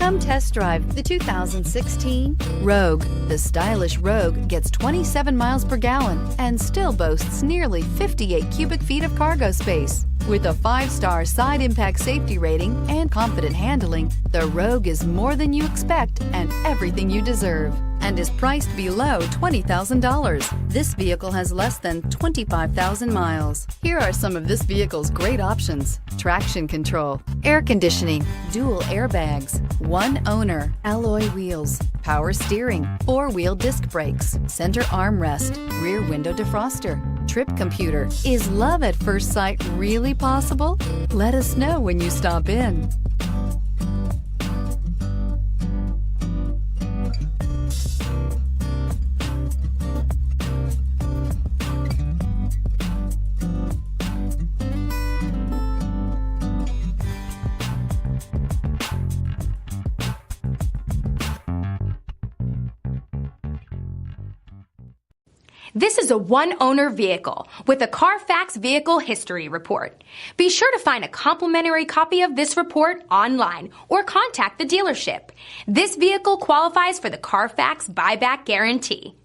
Come test drive the 2016 Rogue. The stylish Rogue gets 27 miles per gallon and still boasts nearly 58 cubic feet of cargo space. With a 5-star side impact safety rating and confident handling, the Rogue is more than you expect and everything you deserve, and is priced below $20,000. This vehicle has less than 25,000 miles. Here are some of this vehicle's great options: traction control, air conditioning, dual airbags, one owner, alloy wheels, power steering, 4-wheel disc brakes, center armrest, rear window defroster, trip computer. Is love at first sight really possible? Let us know when you stop in. This is a one-owner vehicle with a Carfax Vehicle History Report. Be sure to find a complimentary copy of this report online or contact the dealership. This vehicle qualifies for the Carfax Buyback Guarantee.